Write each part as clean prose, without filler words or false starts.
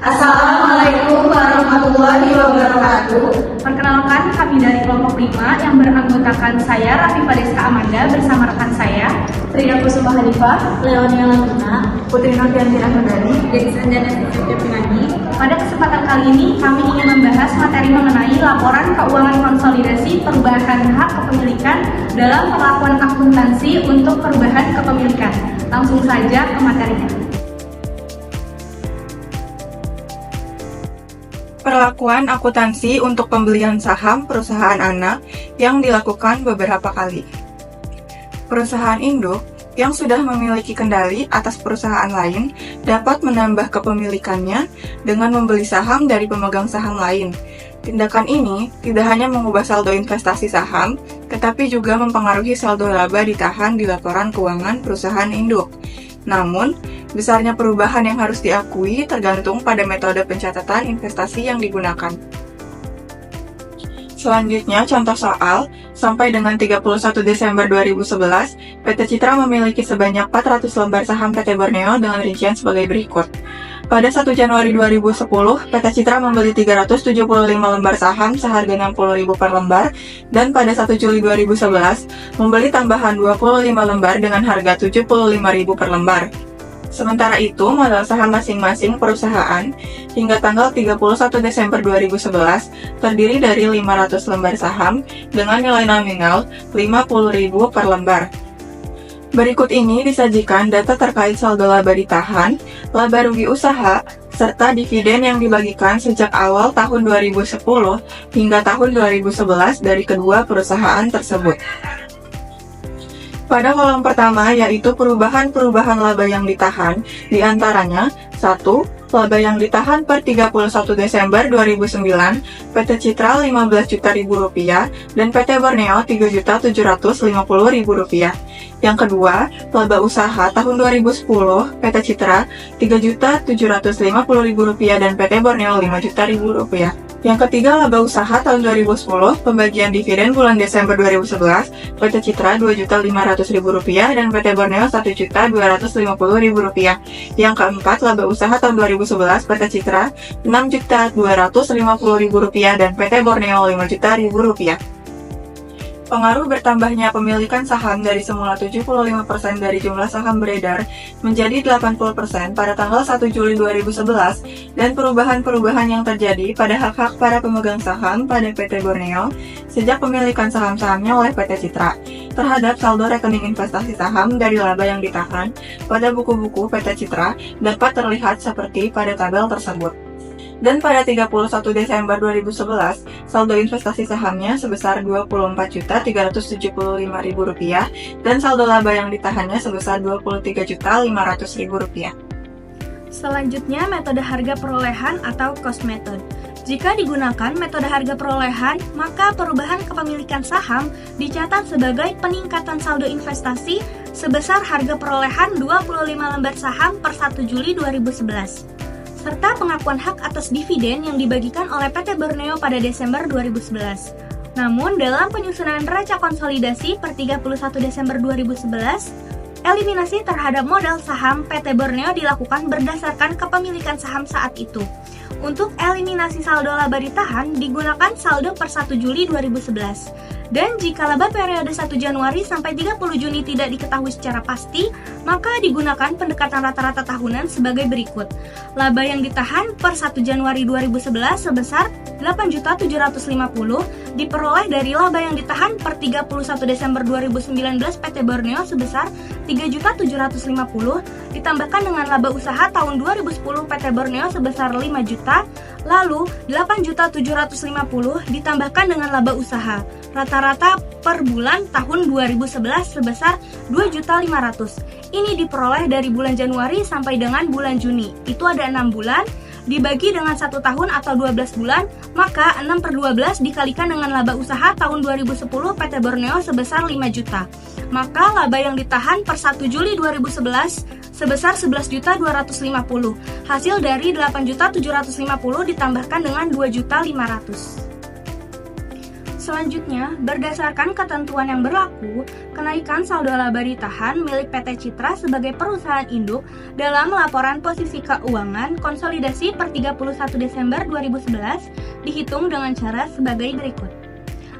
Assalamualaikum warahmatullahi wabarakatuh. Perkenalkan, kami dari kelompok 5 yang beranggotakan saya, Rafifah Deska Amanda, bersama rekan saya, Frida Kusuma Hanifah, Leonia Lantuna, Putri Novianti Ahmadani, Jadi Sanjana Siti Pinadi. Pada kesempatan kali ini, kami ingin membahas materi mengenai laporan keuangan konsolidasi perubahan hak kepemilikan dalam perlakuan akuntansi untuk perubahan kepemilikan. Langsung saja ke materinya. Perlakuan akuntansi untuk pembelian saham perusahaan anak yang dilakukan beberapa kali. Perusahaan induk yang sudah memiliki kendali atas perusahaan lain dapat menambah kepemilikannya dengan membeli saham dari pemegang saham lain. Tindakan ini tidak hanya mengubah saldo investasi saham, tetapi juga mempengaruhi saldo laba ditahan di laporan keuangan perusahaan induk. Namun, besarnya perubahan yang harus diakui tergantung pada metode pencatatan investasi yang digunakan. Selanjutnya, contoh soal, sampai dengan 31 Desember 2011, PT Citra memiliki sebanyak 400 lembar saham PT Borneo dengan rincian sebagai berikut. Pada 1 Januari 2010, PT Citra membeli 375 lembar saham seharga Rp60.000 per lembar, dan pada 1 Juli 2011, membeli tambahan 25 lembar dengan harga Rp75.000 per lembar. Sementara itu, modal saham masing-masing perusahaan hingga tanggal 31 Desember 2011 terdiri dari 500 lembar saham dengan nilai nominal Rp50.000 per lembar. Berikut ini disajikan data terkait saldo laba ditahan, laba rugi usaha, serta dividen yang dibagikan sejak awal tahun 2010 hingga tahun 2011 dari kedua perusahaan tersebut. Pada kolom pertama yaitu perubahan-perubahan laba yang ditahan, diantaranya 1. Laba yang ditahan per 31 Desember 2009, PT Citra Rp15 juta dan PT Borneo Rp3.750.000. Yang kedua, laba usaha tahun 2010, PT Citra Rp3.750.000 dan PT Borneo Rp5 juta. Yang ketiga, laba usaha tahun 2010, pembagian dividen bulan Desember 2011, PT Citra Rp2.500.000 dan PT Borneo Rp1.250.000. Yang keempat, laba usaha tahun 2011, PT Citra Rp6.250.000 dan PT Borneo Rp5 juta. Pengaruh bertambahnya pemilikan saham dari semula 75% dari jumlah saham beredar menjadi 80% pada tanggal 1 Juli 2011 dan perubahan-perubahan yang terjadi pada hak-hak para pemegang saham pada PT Borneo sejak pemilikan saham-sahamnya oleh PT Citra terhadap saldo rekening investasi saham dari laba yang ditahan pada buku-buku PT Citra dapat terlihat seperti pada tabel tersebut. Dan pada 31 Desember 2011, saldo investasi sahamnya sebesar Rp24.375.000 dan saldo laba yang ditahannya sebesar Rp23.500.000. Selanjutnya, metode harga perolehan atau cost method. Jika digunakan metode harga perolehan, maka perubahan kepemilikan saham dicatat sebagai peningkatan saldo investasi sebesar harga perolehan 25 lembar saham per 1 Juli 2011. Serta pengakuan hak atas dividen yang dibagikan oleh PT Borneo pada Desember 2011. Namun, dalam penyusunan neraca konsolidasi per 31 Desember 2011, eliminasi terhadap modal saham PT Borneo dilakukan berdasarkan kepemilikan saham saat itu. Untuk eliminasi saldo laba ditahan, digunakan saldo per 1 Juli 2011. Dan jika laba periode 1 Januari sampai 30 Juni tidak diketahui secara pasti, maka digunakan pendekatan rata-rata tahunan sebagai berikut. Laba yang ditahan per 1 Januari 2011 sebesar Rp8.750.000 diperoleh dari laba yang ditahan per 31 Desember 2019 PT Borneo sebesar Rp3.750.000 ditambahkan dengan laba usaha tahun 2010 PT Borneo sebesar Rp5 juta, lalu Rp8.750.000 ditambahkan dengan laba usaha rata-rata per bulan tahun 2011 sebesar Rp2.500.000. Ini diperoleh dari bulan Januari sampai dengan bulan Juni. Itu ada 6 bulan, dibagi dengan 1 tahun atau 12 bulan, maka 6/12 dikalikan dengan laba usaha tahun 2010 PT Borneo sebesar Rp5 juta. Maka laba yang ditahan per 1 Juli 2011 sebesar Rp11.250.000. Hasil dari Rp8.750.000 ditambahkan dengan Rp2.500.000. Selanjutnya, berdasarkan ketentuan yang berlaku, kenaikan saldo laba ditahan milik PT Citra sebagai perusahaan induk dalam laporan posisi keuangan konsolidasi per 31 Desember 2011 dihitung dengan cara sebagai berikut.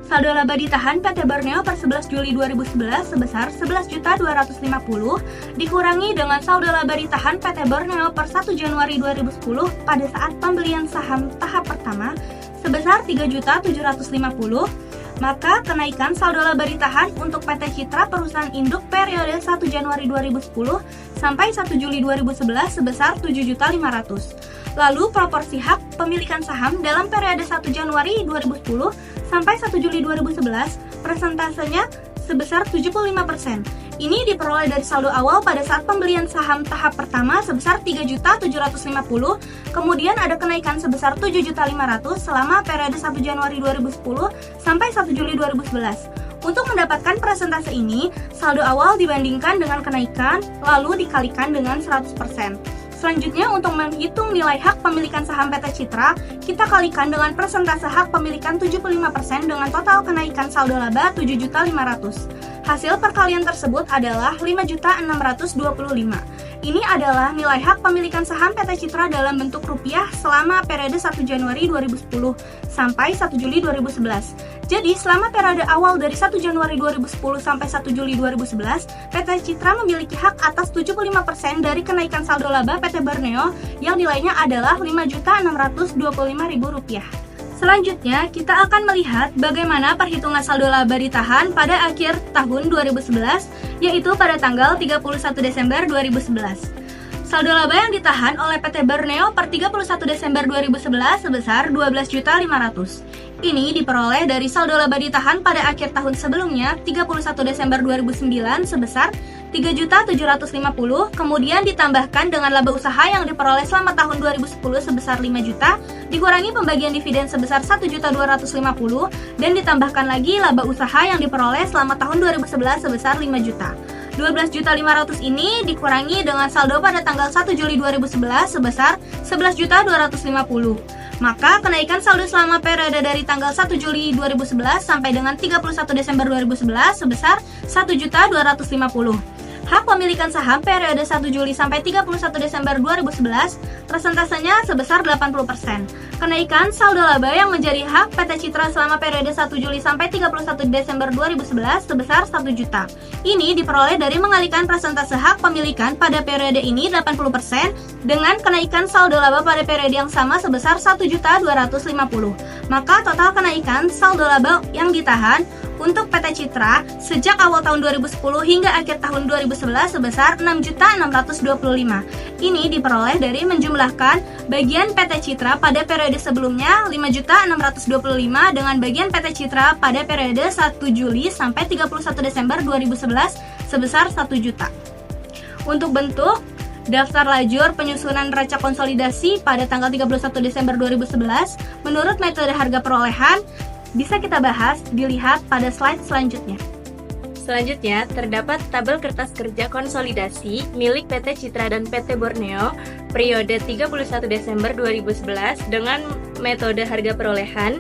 Saldo laba ditahan PT Borneo per 11 Juli 2011 sebesar 11.250 dikurangi dengan saldo laba ditahan PT Borneo per 1 Januari 2010 pada saat pembelian saham tahap pertama sebesar 3.750, maka kenaikan saldo laba ditahan untuk PT Citra perusahaan induk periode 1 Januari 2010 sampai 1 Juli 2011 sebesar 7.500. Lalu proporsi hak pemilikan saham dalam periode 1 Januari 2010 sampai 1 Juli 2011 persentasenya sebesar 75%. Ini diperoleh dari saldo awal pada saat pembelian saham tahap pertama sebesar 3.750, kemudian ada kenaikan sebesar 7.500 selama periode 1 Januari 2010 sampai 1 Juli 2011. Untuk mendapatkan persentase ini, saldo awal dibandingkan dengan kenaikan, lalu dikalikan dengan 100%. Selanjutnya, untuk menghitung nilai hak pemilikan saham PT Citra, kita kalikan dengan persentase hak pemilikan 75% dengan total kenaikan saldo laba 7.500. Hasil perkalian tersebut adalah 5.625. Ini adalah nilai hak pemilikan saham PT Citra dalam bentuk rupiah selama periode 1 Januari 2010 sampai 1 Juli 2011. Jadi, selama periode awal dari 1 Januari 2010 sampai 1 Juli 2011, PT Citra memiliki hak atas 75% dari kenaikan saldo laba PT Borneo yang nilainya adalah Rp5.625.000. Selanjutnya, kita akan melihat bagaimana perhitungan saldo laba ditahan pada akhir tahun 2011, yaitu pada tanggal 31 Desember 2011. Saldo laba yang ditahan oleh PT Borneo per 31 Desember 2011 sebesar 12.500. Ini diperoleh dari saldo laba ditahan pada akhir tahun sebelumnya, 31 Desember 2009 sebesar 3.750, kemudian ditambahkan dengan laba usaha yang diperoleh selama tahun 2010 sebesar 5 juta, dikurangi pembagian dividen sebesar 1.250, dan ditambahkan lagi laba usaha yang diperoleh selama tahun 2011 sebesar 5 juta. 12.500 ini dikurangi dengan saldo pada tanggal 1 Juli 2011 sebesar 11.250. Maka kenaikan saldo selama periode dari tanggal 1 Juli 2011 sampai dengan 31 Desember 2011 sebesar 1.250. Hak pemilikan saham periode 1 Juli sampai 31 Desember 2011 persentasenya sebesar 80%. Kenaikan saldo laba yang menjadi hak PT Citra selama periode 1 Juli sampai 31 Desember 2011 sebesar 1 juta. Ini diperoleh dari mengalihkan persentase hak pemilikan pada periode ini 80% dengan kenaikan saldo laba pada periode yang sama sebesar 1.250. Maka total kenaikan saldo laba yang ditahan untuk PT Citra sejak awal tahun 2010 hingga akhir tahun 2011 sebesar 6.625. Ini diperoleh dari menjumlahkan bagian PT Citra pada periode sebelumnya 5.625 dengan bagian PT Citra pada periode 1 Juli sampai 31 Desember 2011 sebesar 1 juta. Untuk bentuk daftar lajur penyusunan neraca konsolidasi pada tanggal 31 Desember 2011 menurut metode harga perolehan bisa kita bahas, dilihat pada slide selanjutnya. Selanjutnya, terdapat tabel kertas kerja konsolidasi milik PT Citra dan PT Borneo periode 31 Desember 2011 dengan metode harga perolehan.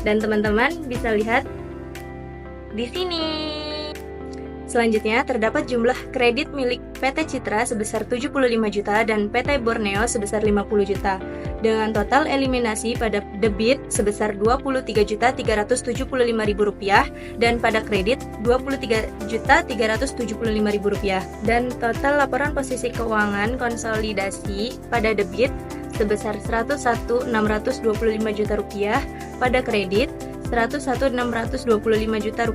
Dan teman-teman bisa lihat di sini. Selanjutnya, terdapat jumlah kredit milik PT Citra sebesar 75 juta dan PT Borneo sebesar 50 juta. Dengan total eliminasi pada debit sebesar Rp23.375.000 dan pada kredit Rp23.375.000. Dan total laporan posisi keuangan konsolidasi pada debit sebesar Rp101.625 juta, pada kredit Rp101.625 juta.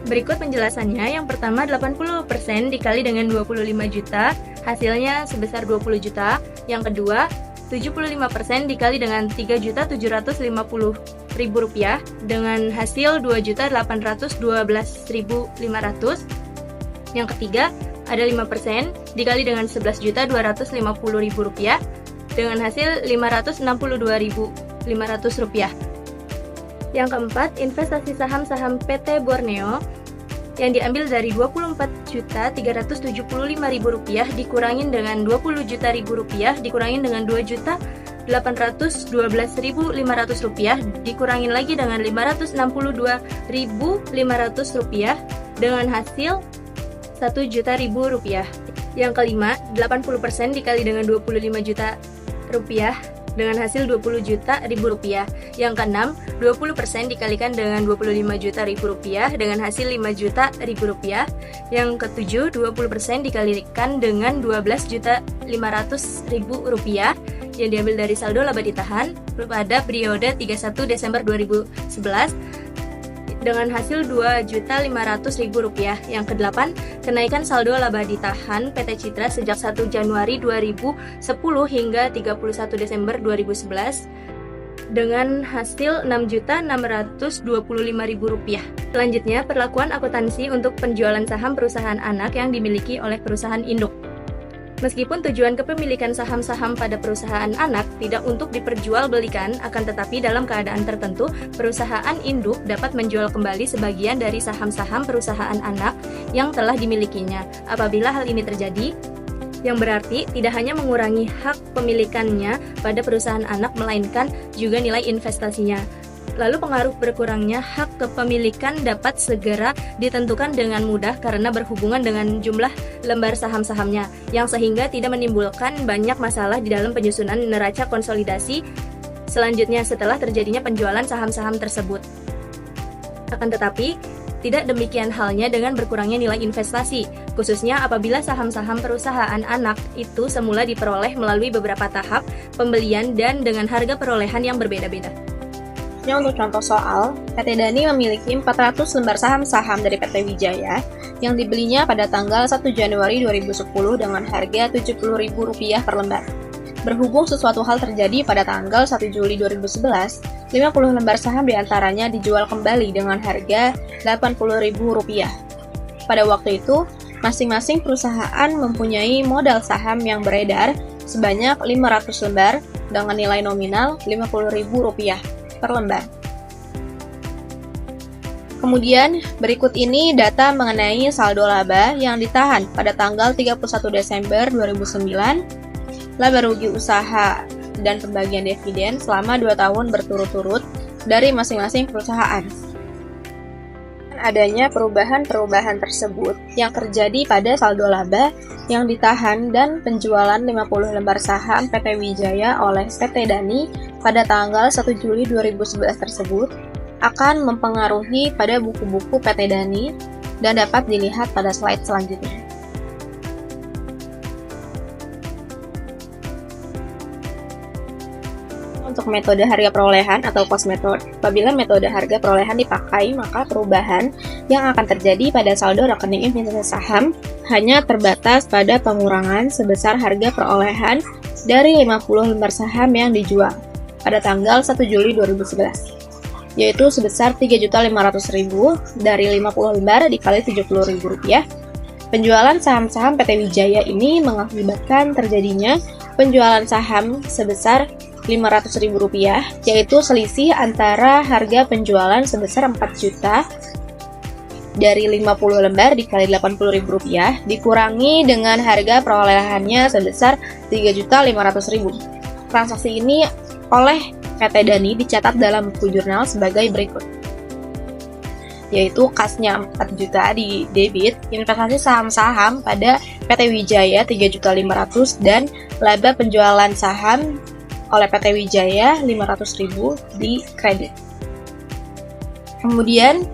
Berikut penjelasannya. Yang pertama, 80% dikali dengan 25 juta, hasilnya sebesar 20 juta. Yang kedua, 75% dikali dengan 3.750.000 rupiah dengan hasil 2.812.500. Yang ketiga, ada 5% dikali dengan 11.250.000 rupiah dengan hasil 562.500 rupiah. Yang keempat, investasi saham-saham PT Borneo yang diambil dari 24.375.000 rupiah dikurangin dengan 20 juta ribu rupiah dikurangin dengan 2.812.500 Rp812.500 dikurangin lagi dengan Rp562.500 dengan hasil Rp1.000.000. Yang kelima, 80% dikali dengan Rp25 juta dengan hasil Rp20.000.000. Yang keenam, 20% dikalikan dengan Rp25 juta dengan hasil Rp5.000.000. Yang ketujuh, 20% dikalikan dengan Rp12.500.000 yang diambil dari saldo laba ditahan pada periode 31 Desember 2011 dengan hasil Rp2.500.000. Yang kedelapan, kenaikan saldo laba ditahan PT Citra sejak 1 Januari 2010 hingga 31 Desember 2011 dengan hasil Rp6.625.000. Selanjutnya, perlakuan akuntansi untuk penjualan saham perusahaan anak yang dimiliki oleh perusahaan induk. Meskipun tujuan kepemilikan saham-saham pada perusahaan anak tidak untuk diperjualbelikan, akan tetapi dalam keadaan tertentu, perusahaan induk dapat menjual kembali sebagian dari saham-saham perusahaan anak yang telah dimilikinya. Apabila hal ini terjadi, yang berarti tidak hanya mengurangi hak pemilikannya pada perusahaan anak, melainkan juga nilai investasinya. Lalu pengaruh berkurangnya hak kepemilikan dapat segera ditentukan dengan mudah karena berhubungan dengan jumlah lembar saham-sahamnya, yang sehingga tidak menimbulkan banyak masalah di dalam penyusunan neraca konsolidasi selanjutnya setelah terjadinya penjualan saham-saham tersebut. Akan tetapi, tidak demikian halnya dengan berkurangnya nilai investasi, khususnya apabila saham-saham perusahaan anak itu semula diperoleh melalui beberapa tahap pembelian dan dengan harga perolehan yang berbeda-beda. Untuk contoh soal, PT Dani memiliki 400 lembar saham-saham dari PT Wijaya yang dibelinya pada tanggal 1 Januari 2010 dengan harga Rp70.000 per lembar. Berhubung sesuatu hal terjadi pada tanggal 1 Juli 2011, 50 lembar saham diantaranya dijual kembali dengan harga Rp80.000. Pada waktu itu, masing-masing perusahaan mempunyai modal saham yang beredar sebanyak 500 lembar dengan nilai nominal Rp50.000 per lembar. Kemudian, berikut ini data mengenai saldo laba yang ditahan pada tanggal 31 Desember 2009, laba rugi usaha dan pembagian dividen selama 2 tahun berturut-turut dari masing-masing perusahaan. Adanya perubahan-perubahan tersebut yang terjadi pada saldo laba yang ditahan dan penjualan 50 lembar saham PT Wijaya oleh PT Dani pada tanggal 1 Juli 2011 tersebut akan mempengaruhi pada buku-buku PT Dani dan dapat dilihat pada slide selanjutnya. Untuk metode harga perolehan atau cost method, apabila metode harga perolehan dipakai, maka perubahan yang akan terjadi pada saldo rekening investasi saham hanya terbatas pada pengurangan sebesar harga perolehan dari 50 lembar saham yang dijual pada tanggal 1 Juli 2011, yaitu sebesar Rp3.500.000 dari 50 lembar dikali Rp70.000. Penjualan saham-saham PT Wijaya ini mengakibatkan terjadinya penjualan saham sebesar Rp500.000, yaitu selisih antara harga penjualan sebesar 4 juta dari 50 lembar dikali Rp80.000 dikurangi dengan harga perolehannya sebesar Rp3.500.000. Transaksi ini oleh PT Dani dicatat dalam buku jurnal sebagai berikut, yaitu kasnya 4 juta di debit, investasi saham-saham pada PT Wijaya Rp3.500.000 dan laba penjualan saham oleh PT Wijaya Rp500.000 di kredit. Kemudian,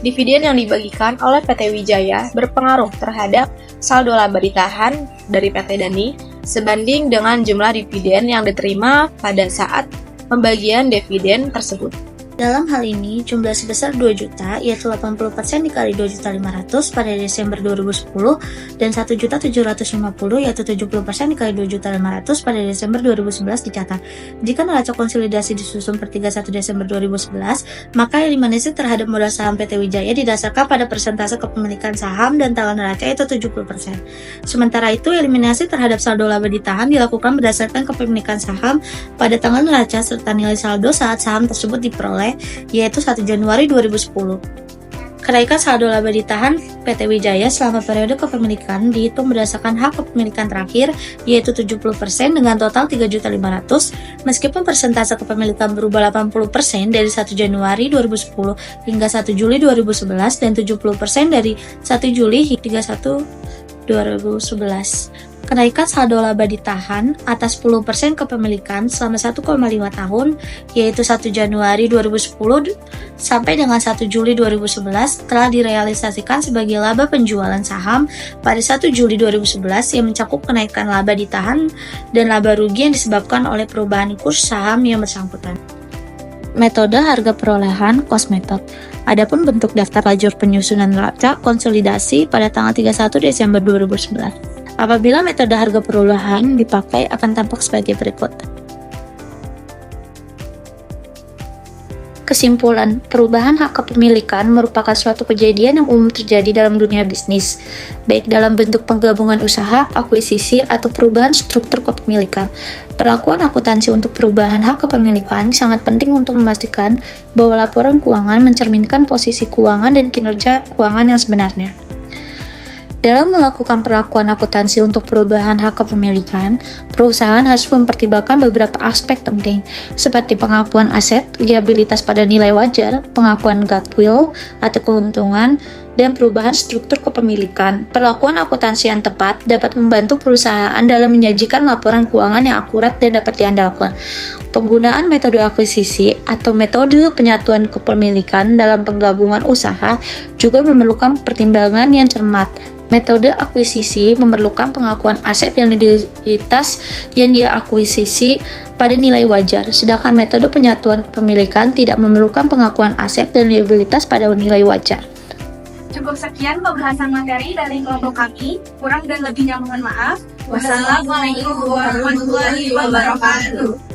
dividen yang dibagikan oleh PT Wijaya berpengaruh terhadap saldo laba ditahan dari PT Dani sebanding dengan jumlah dividen yang diterima pada saat pembagian dividen tersebut. Dalam hal ini, jumlah sebesar 2 juta, yaitu 80% dikali Rp2.500.000 pada Desember 2010, dan Rp1.750.000, yaitu 70% dikali Rp2.500.000 pada Desember 2011 dicatat. Jika neraca konsolidasi disusun per 31 Desember 2011, maka eliminasi terhadap modal saham PT Wijaya didasarkan pada persentase kepemilikan saham dan tanggal neraca yaitu 70%. Sementara itu, eliminasi terhadap saldo laba ditahan dilakukan berdasarkan kepemilikan saham pada tanggal neraca serta nilai saldo saat saham tersebut diperoleh, yaitu 1 Januari 2010. Kenaikan saldo laba ditahan PT Wijaya selama periode kepemilikan dihitung berdasarkan hak kepemilikan terakhir, yaitu 70% dengan total 3.500.000, meskipun persentase kepemilikan berubah 80% dari 1 Januari 2010 hingga 1 Juli 2011 dan 70% dari 1 Juli hingga 1 2011. Kenaikan saldo laba ditahan atas 10% kepemilikan selama 1,5 tahun, yaitu 1 Januari 2010 sampai dengan 1 Juli 2011 telah direalisasikan sebagai laba penjualan saham pada 1 Juli 2011 yang mencakup kenaikan laba ditahan dan laba rugi yang disebabkan oleh perubahan kurs saham yang bersangkutan. Metode harga perolehan cost method. Adapun bentuk daftar lajur penyusunan neraca konsolidasi pada tanggal 31 Desember 2011. Apabila metode harga perolehan dipakai akan tampak sebagai berikut. Kesimpulan, perubahan hak kepemilikan merupakan suatu kejadian yang umum terjadi dalam dunia bisnis, baik dalam bentuk penggabungan usaha, akuisisi, atau perubahan struktur kepemilikan. Perlakuan akuntansi untuk perubahan hak kepemilikan sangat penting untuk memastikan bahwa laporan keuangan mencerminkan posisi keuangan dan kinerja keuangan yang sebenarnya. Dalam melakukan perlakuan akuntansi untuk perubahan hak kepemilikan, perusahaan harus mempertimbangkan beberapa aspek penting, seperti pengakuan aset, liabilitas pada nilai wajar, pengakuan goodwill atau keuntungan, dan perubahan struktur kepemilikan. Perlakuan akuntansi yang tepat dapat membantu perusahaan dalam menyajikan laporan keuangan yang akurat dan dapat diandalkan. Penggunaan metode akuisisi atau metode penyatuan kepemilikan dalam penggabungan usaha juga memerlukan pertimbangan yang cermat. Metode akuisisi memerlukan pengakuan aset dan liabilitas yang diakuisisi pada nilai wajar, sedangkan metode penyatuan kepemilikan tidak memerlukan pengakuan aset dan liabilitas pada nilai wajar. Cukup sekian pembahasan materi dari kelompok kami. Kurang dan lebihnya mohon maaf. Wassalamualaikum warahmatullahi wabarakatuh.